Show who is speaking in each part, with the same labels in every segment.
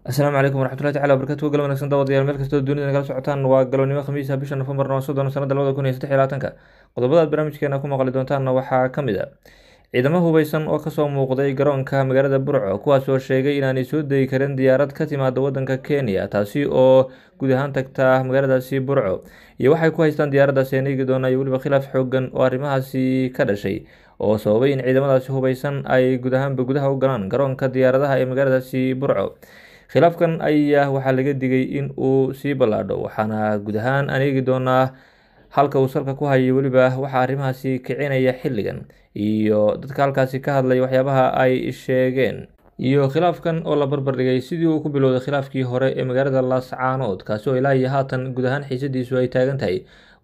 Speaker 1: asalaamu calaykum waraxmatullahi tacala wabarakatuhu gal wanagsan daawadayaal meel kastoo dunida nagala socotaan waa galonimo khamiisa bisha nofembar soddon sanada 2023 qodobada aad barnaamijkeena ku maqli doontaanna waxaa ka mid a ciidamo hubeysan oo kasoo muuqday garoonka magaalada burco kuwaas oo sheegay inaanay soo degi karin diyaarad ka timaada wadanka kenya taasi oo guud ahaan tagta magaaladaasi burco iyo waxay ku haystaan diyaaradaasi aan eegi doona iyo weliba khilaaf xoogan oo arrimahaasi ka dhashay oo sababay in ciidamadaasi hubeysan ay guud ahaanba gudaha u galaan garoonka diyaaradaha ee magaaladaasi burco. Khilaafkan ayaa waxaa laga digay in uu sii ballaadho waxaana guud ahaan aan eegi doonaa halka uu salka ku hayo weliba waxaa arrimahaasi kicinaya xilligan iyo dadka halkaasi ka hadlaya waxyaabaha ay sheegeen iyo khilaafkan oo la barbardhigay sidii uu ku bilowday khilaafkii hore ee magaalada laascaanood kaasi oo ilaa iyo haatan guud ahaan xiisadiisu ay taagan tahay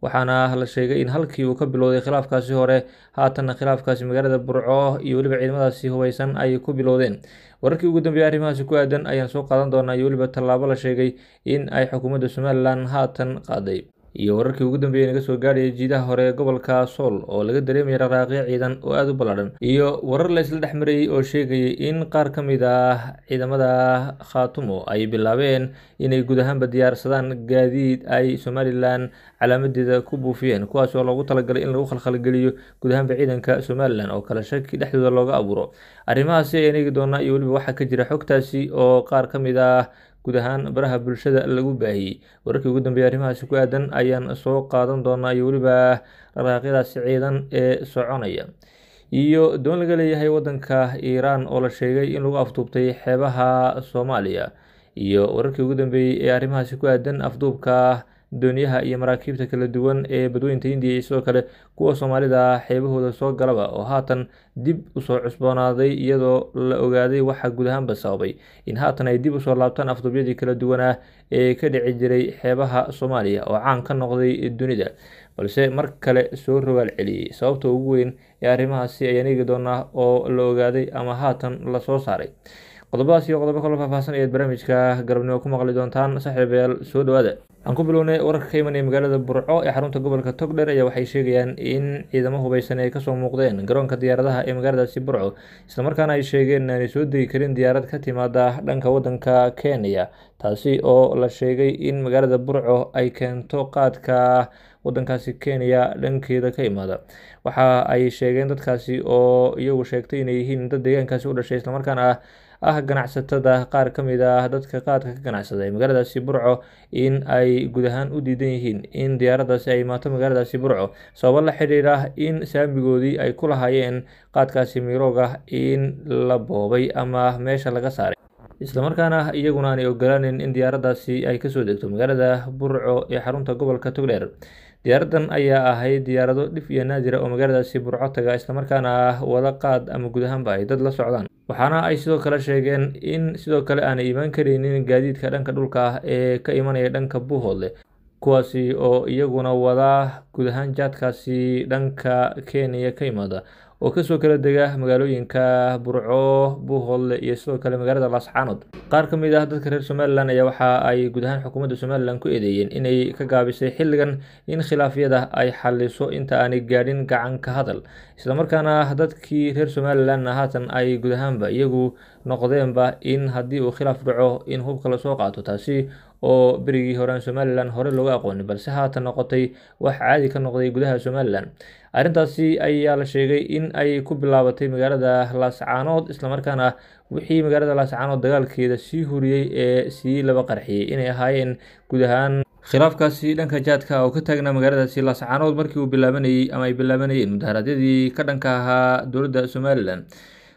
Speaker 1: waxaana la sheegay in halkii uu ka bilowday khilaafkaasi hore haatanna khilaafkaasi magaalada burco iyo weliba ciidamadaasi hubeysan ay ku bilowdeen. Wararkii ugu dambeeyay arrimahaasi ku aadan ayaan soo qaadan doonaa iyo weliba tallaabo la sheegay in ay xukuumadda Somaliland haatan qaaday iyo wararkii ugu dambeeyay naga soo gaadhayay jiidaha hore ee gobolka Sool oo laga dareemay dhaqdhaqaaqyo ciidan oo aad u ballaaran iyo warar la isla dhex marayay oo sheegayay in qaar ka mid ah ciidamada Khaatumo ay bilaabeen inay guud ahaanba diyaarsadaan gaadiid ay Somaliland calaamadeeda ku buufiyeen kuwaas oo loogu talagalay in lagu khalkhalgeliyo guud ahaanba ciidanka Somaliland oo kala shaki dhexdooda looga abuuro. Arrimahaasi ayaan eegi doonaa iyo weliba waxaa ka jira xogtaasi oo qaar ka mid ah guud ahaan baraha bulshada lagu baahiyey. Wararkii ugu dambeeyay arrimahaasi ku aadan ayaan soo qaadan doonaa iyo weliba dhaqdhaqaaqyadaasi ciidan ee soconaya iyo doon laga leeyahay wadanka Iiraan oo la sheegay in lagu afduubtay xeebaha Soomaaliya iyo wararkii ugu dambeeyay ee arrimahaasi ku aadan afduubka dooniyaha iyo maraakiibta kala duwan ee badweynta Hindiya iyo sidoo kale kuwa Soomaalida xeebahooda soo galaba oo haatan dib usoo cusboonaaday iyadoo la ogaaday waxa guud ahaanba sababay in haatan ay dib usoo laabtaan afduubyadii kala duwanaa ee ka dhici jiray xeebaha Soomaaliya oo caan ka noqday dunida balse mar kale soo rogaal celiyey. Sababta ugu weyn ee arrimahaasi ayaan eegi doonaa oo la ogaaday ama haatan la soo saaray. Qodobadaas iyo qodobo kale faahfaahsan ayaad barnaamijka galabnimo ku maqli doontaan saaxiibayaal soo dhawaada. Aan ku bilownay wararka ka imanaya magaalada Burco ee xarunta gobolka Togdheer ayaa waxay sheegayaan in ciidamo hubeysan ay kasoo muuqdeen garoonka diyaaradaha ee magaaladaasi Burco isla markaana ay sheegeen inaanay soo degi karin diyaarad ka timaada dhanka wadanka Kenya taasi oo la sheegay in magaalada Burco ay keento qaadka wadankaasi Kenya dhankeeda ka imaada. Waxa ay sheegeen dadkaasi oo iyagu sheegtay inay yihiin dad deegaankaasi u dhashay isla markaana ah ganacsatada qaar ka mid ah dadka qaadka ka ganacsada ee magaaladaasi Burco in ay guud ahaan u diidan yihiin in diyaaradaasi ay imaato magaaladaasi Burco sababo la xiriira in saamigoodii ay ku lahaayeen qaadkaasi mirooga in la boobay ama meesha laga saaray isla markaana iyaguna aanay ogolaaneyn in diyaaradaasi ay kasoo degto magaalada Burco ee xarunta gobolka Togdheer. Diyaaradan ayaa ahayd diyaarado dhif iyo naadir oo magaaladaasi Burco taga isla markaana wada qaad ama guud ahaanba ay dad la socdaan waxaana ay sidoo kale sheegeen in sidoo kale aanay imaan kareynin gaadiidka dhanka dhulka ah ee ka imanaya dhanka Buuhoodle kuwaasi oo iyaguna wada guud ahaan jaadkaasi dhanka Kenya ka imaada oo kasoo kala dega magaalooyinka Burco, Buuhoodle iyo sidoo kale magaalada Laascaanood. Qaar ka mid ah dadka reer Somaliland ayaa waxa ay guud ahaan xukuumadda Somaliland ku eedeeyeen inay ka gaabisay xilligan in khilaafyada ay xalliso inta aanay gaadhin gacan ka hadal isla markaana dadkii reer Somaliland haatan ay guud ahaanba iyagu noqdeenba in haddii uu khilaaf dhaco in hubka la soo qaato taasi oo berigii hore Somaliland hore looga aqoonin balse haatan noqotay wax caadi ka noqday gudaha Somaliland. Arrintaasi ayaa la sheegay in ay ku bilaabatay magaalada Laascaanood isla markaana wixii magaalada Laascaanood dagaalkeeda sii huriyey ee sii laba qarxiyey inay ahaayeen guud ahaan khilaafkaasi dhanka jaadka oo ka taagnaa magaaladaasi Laascaanood markii uu bilaabanayay ama ay bilaabanayeen mudaharaadyadii ka dhanka ahaa dowladda Somaliland.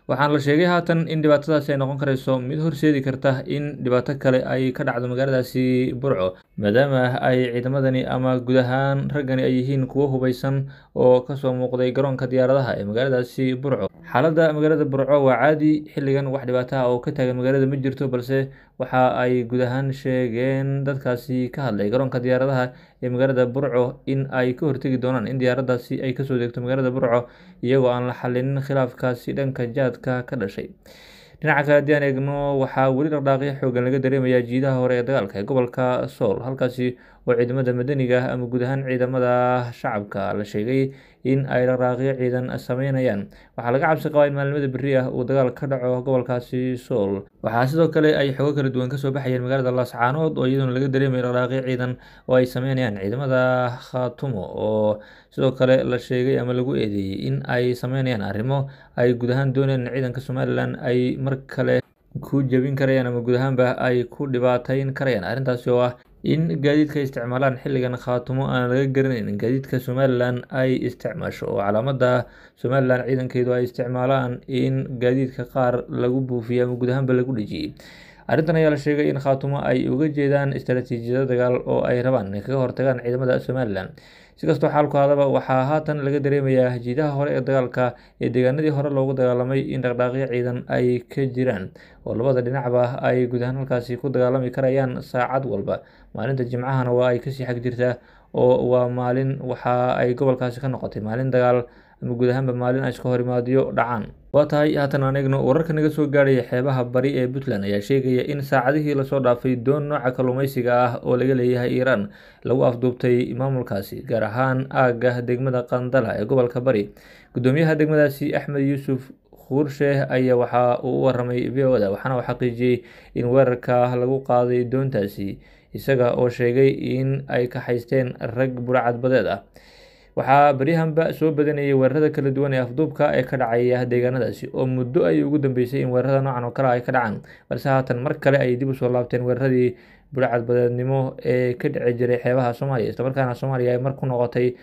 Speaker 1: Waxaana la sheegay haatan in dhibaatadaasi ay noqon kareyso mid horseedi karta in dhibaato kale ay ka dhacdo magaaladaasi Burco maadaama ay ciidamadani ama guud ahaan raggani ay yihiin kuwo hubeysan oo kasoo muuqday garoonka diyaaradaha ee magaaladaasi Burco. Xaaladda magaalada Burco waa caadi xilligan wax dhibaato ah oo ka taagan magaalada ma jirto balse waxa ay guud ahaan sheegeen dadkaasi ka hadlay garoonka diyaaradaha ee magaalada Burco in ay ka hortegi doonaan in diyaaradaasi ay kasoo degto magaalada Burco iyagoo aan la xallinin khilaafkaasi dhanka jaadka ka dhashay. Dhinaca kale haddii aan eegno waxaa weli dhaqdhaqaaqyo xoogan laga dareemayaa jiidaha hore ee dagaalka ee gobolka Sool halkaasi oo ciidamada madaniga ah ama guud ahaan ciidamada shacabka la sheegay in ay dhaqdhaqaaqyo ciidan sameynayaan. Waxaa laga cabsi qabaa in maalinimada berri ah uu dagaal ka dhaco gobolkaasi Sool. Waxaa sidoo kale ay xogo kala duwan kasoo baxayeen magaalada Laascaanood oo iyaduna laga dareemayo dhaqdhaqaaqyo ciidan oo ay sameynayaan ciidamada Khaatumo, oo sidoo kale la sheegay ama lagu eedeeyey in ay sameynayaan arrimo ay guud ahaan doonayaan in ciidanka Somalilan ay mar kale ku jebin karayaan ama guud ahaanba ay ku dhibaateyn karayaan. Arrintaasi oo ah in gaadiidka ay isticmaalaan xilligan Khaatumo aan laga garanayn in gaadiidka Somalilan ay isticmaasho, oo calaamada Somalilan ciidankeedu ay isticmaalaan in gaadiidka qaar lagu buufiyay ama guud ahaanba lagu dhejiyey. Arrintan ayaa la sheegay in Khaatumo ay uga jeedaan istaraatiijiyado dagaal oo ay rabaan inay kaga hortagaan ciidamada Somalilan. Si kastoo xaalku hadaba, waxaa haatan laga dareemayaa jiidaha hore ee dagaalka ee deegaanadii hore loogu dagaalamay in dhaqdhaqaaqyo ciidan ay ka jiraan, oo labada dhinacba ay guud ahaan halkaasi ku dagaalami karayaan saacad walba. Maalinta Jimcahana waa ay kasii xag jirtaa, oo waa maalin waxa ay gobolkaasi ka noqotay maalin dagaal ama guud ahaanba maalin ay iska horimaadyo dhacaan. Waa tahay, haatan aan eegno wararka naga soo gaaraya xeebaha bari ee Puntland ayaa sheegaya in saacadihii lasoo dhaafay doon nooca kalluumeysiga ah oo laga leeyahay Iiraan lagu afduubtay maamulkaasi, gaar ahaan aagga degmada Qandala ee gobolka Bari. Gudoomiyaha degmadaasi Axmed Yuusuf Khuurshe ayaa waxa uu u waramay VO-da, waxaana uu xaqiijiyey in weerarka lagu qaaday doontaasi, isaga oo sheegay in ay ka haysteen rag burcad badeed ah. Waxaa baryahanba soo badanayay weerarada kala duwan ee afduubka ee ka dhacaya deegaanadaasi, oo muddo ay ugu dambeysay in weerarada noocan oo kale ay ka dhacaan, balse haatan mar kale ay dib u soo laabteen weeraradii burcad badeednimo ee ka dhici jiray xeebaha Soomaaliya, islamarkaana Soomaaliya ay mar ku noqotay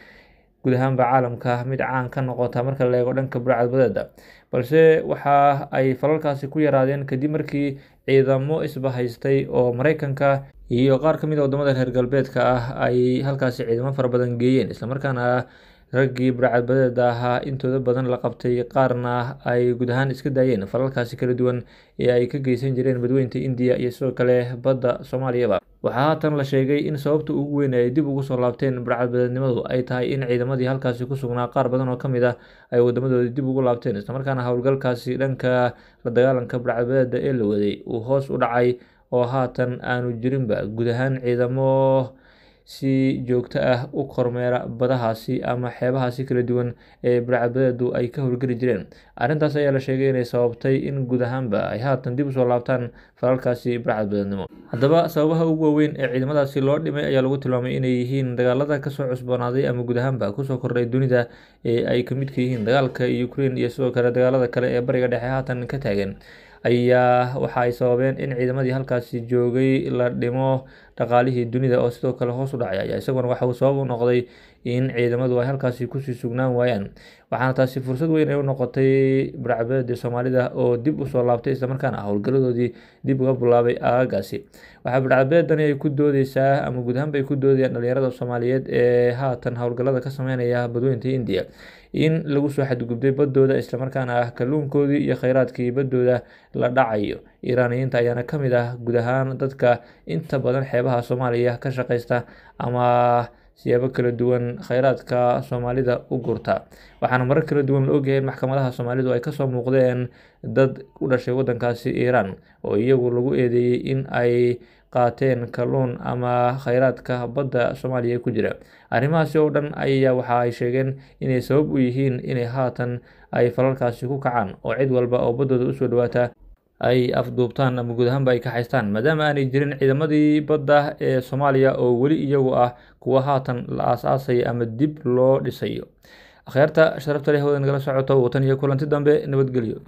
Speaker 1: guud ahaanba caalamka mid caan ka noqota marka la eego dhanka burcad badeeda. Balse waxa ay falalkaasi ku yaraadeen kadib markii ciidamo isbahaystay oo Mareykanka iyo qaar ka mid ah wadamada reer galbeedka ah ay halkaasi ciidamo fara badan geeyeen, islamarkaana raggii burcad badeeda ahaa intooda badan la qabtay, qaarna ay guud ahaan iska daayeen falalkaasi kala duwan ee ay ka geysan jireen badweynta Indiya iyo sidoo kale badda Soomaaliyaba. Waxaa haatan la sheegay in sababta ugu weyn ay dib ugu soo laabteen burcad badeednimadu ay tahay in ciidamadii halkaasi ku sugnaa qaar badan oo ka mid ah ay wadamadoodii dib ugu laabteen, islamarkaana howlgalkaasi dhanka la dagaalanka burcad badeeda ee la waday uu hoos u dhacay, oo haatan aanu jirinba guud ahaan ciidamo si joogto ah u kormeera badahaasi ama xeebahaasi kala duwan ee burcad badeedu ay ka howlgeli jireen. Arrintaas ayaa la sheegay inay sababtay in guud ahaanba ay haatan dib usoo laabtaan falalkaasi burcad badeednimo. Haddaba sababaha ugu waaweyn ee ciidamadaasi loo dhimay ayaa lagu tilmaamay inay yihiin dagaalada kasoo cusboonaaday ama guud ahaanba kusoo kordhay dunida ee ay ka midka yihiin dagaalka Ukraine iyo sidoo kale dagaalada kale ee bariga dhexe haatan ka taagan, ayaa waxa ay sababeen in ciidamadii halkaasi joogay la dhimo. Dhaqaalihii dunida oo sidoo kale hoos u dhacay ayaa isaguna waxa uu sabab u noqday in ciidamadu ay halkaasi kusii sugnaan waayaan, waxaana taasi fursad weyn ay u noqotay burcad badeedii Soomaalida oo dib u soo laabtay, islamarkaana howlgaladoodii dib uga bilaabay aagaasi. Waxaa burcad badeedani ay ku doodeysaa ama guud ahaanba ay ku doodayaan dhalinyarada Soomaaliyeed ee haatan howlgalada ka sameynaya badweynta Indiya in lagu soo xadgudbay badooda, islamarkaana kalluunkoodii iyo kheyraadkii badooda la dhacayo. Iiraaniyiinta ayaana ka mid ah guud ahaan dadka inta badan xeebaha Soomaaliya ka shaqeysta ama siyaabo kala duwan kheyraadka Soomaalida u gurta, waxaana marar kala duwan la ogyahay in maxkamadaha Soomaalidu ay kasoo muuqdeen dad u dhashay wadankaasi Iiraan oo iyagu lagu eedeeyey in ay qaateen kalluun ama kheyraadka badda Soomaaliya ku jira. Arrimahaasi oo dhan ayaa waxa ay sheegeen inay sabab u yihiin inay haatan ay falalkaasi ku kacaan, oo cid walba oo baddooda usoo dhawaata ay afduubtaan ama guud ahaanba ay ka haystaan, maadaama aanay jirin ciidamadii badda ee Soomaaliya oo weli iyagu ah kuwa haatan la aasaasay ama dib loo dhisayo. Akhyaarta sharafta leh hawada nagala socoto, watan iyo kulanti dambe, nabadgelyo.